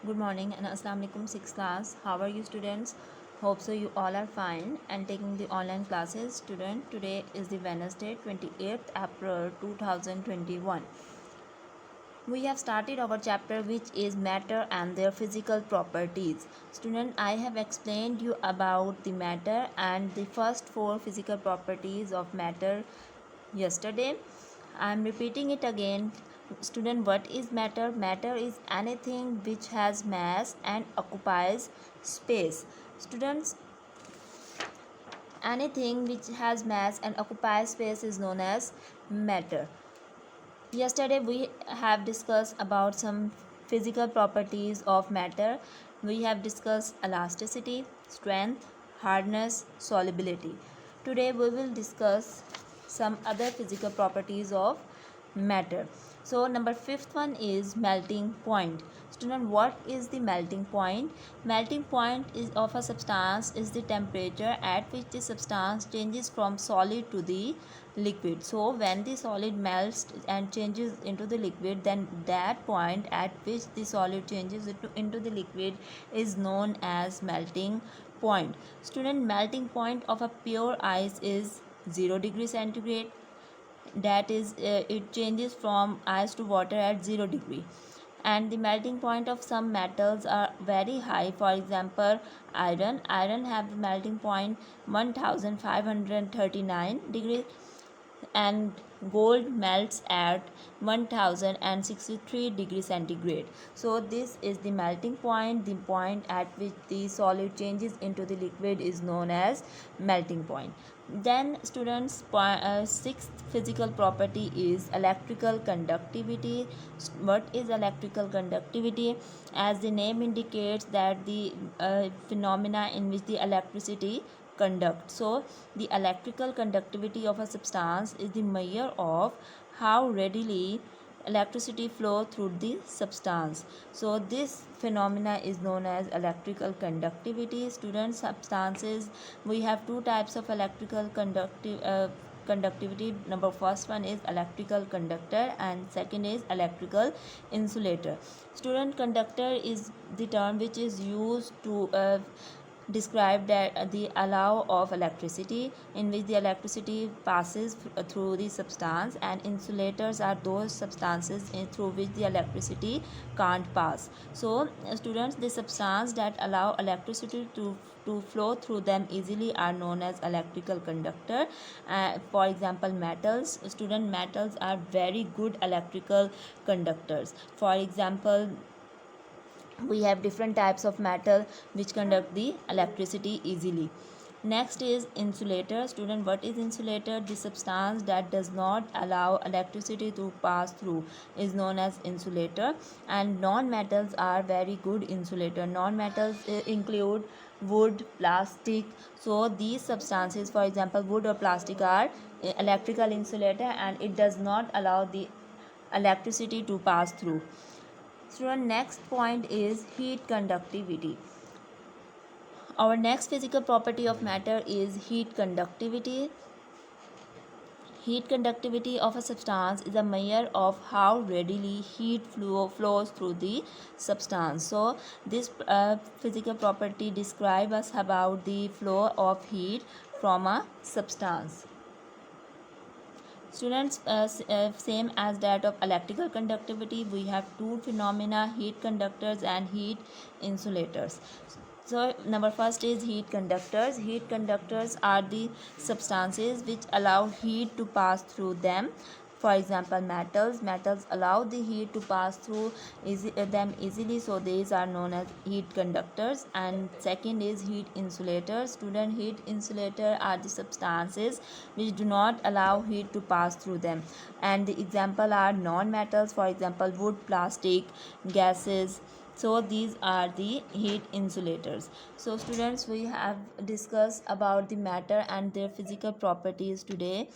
Good morning and Assalamu alaikum 6th class. How are you students? Hope so you all are fine and taking the online classes. Student, today is the Wednesday 28th April 2021. We have started our chapter which is matter and their physical properties. Student, I have explained you about the matter and the first four physical properties of matter yesterday. I am repeating it again. Student, what is matter? Matter is anything which has mass and occupies space. Students, anything which has mass and occupies space is known as matter. Yesterday we have discussed about some physical properties of matter. We have discussed elasticity, strength, hardness, solubility. Today we will discuss some other physical properties of matter. So number fifth one is melting point. Student, what is the melting point? Melting point is of a substance is the temperature at which the substance changes from solid to the liquid. So when the solid melts and changes into the liquid, then that point at which the solid changes into the liquid is known as melting point. Student, melting point of a pure ice is 0 degree centigrade. That is, it changes from ice to water at 0 degree. And the melting point of some metals are very high. For example, iron have the melting point 1539 degrees, and gold melts at 1063 degrees centigrade. So this is the melting point. The point at which the solid changes into the liquid is known as melting point. Then students, sixth physical property is electrical conductivity. What is electrical conductivity? As the name indicates, that the phenomena in which the electricity conduct. So the electrical conductivity of a substance is the measure of how readily electricity flow through the substance. So this phenomena is known as electrical conductivity. Student, substances, we have two types of electrical conductivity. Number first one is electrical conductor and second is electrical insulator. Student, conductor is the term which is used to describe that the allow of electricity, in which the electricity passes through the substance, and insulators are those substances through which the electricity can't pass. So students, the substance that allow electricity to flow through them easily are known as electrical conductor. For example, metals. Student, metals are very good electrical conductors. For example, we have different types of metal which conduct the electricity easily. Next is insulator. Student, what is insulator? The substance that does not allow electricity to pass through is known as insulator. And non-metals are very good insulator. Non-metals include wood, plastic. So these substances, for example wood or plastic, are electrical insulator, and it does not allow the electricity to pass through. Student, next point is heat conductivity. Our next physical property of matter is heat conductivity. Heat conductivity of a substance is a measure of how readily heat flows through the substance. So this physical property describes us about the flow of heat from a substance. Students, same as that of electrical conductivity, we have two phenomena: heat conductors and heat insulators. So number first is heat conductors. Heat conductors are the substances which allow heat to pass through them. For example, metals allow the heat to pass through them easily, so these are known as heat conductors. And second is heat insulators. Student, heat insulator are the substances which do not allow heat to pass through them, and the example are non-metals, for example wood, plastic, gases. So these are the heat insulators. So students, we have discussed about the matter and their physical properties today.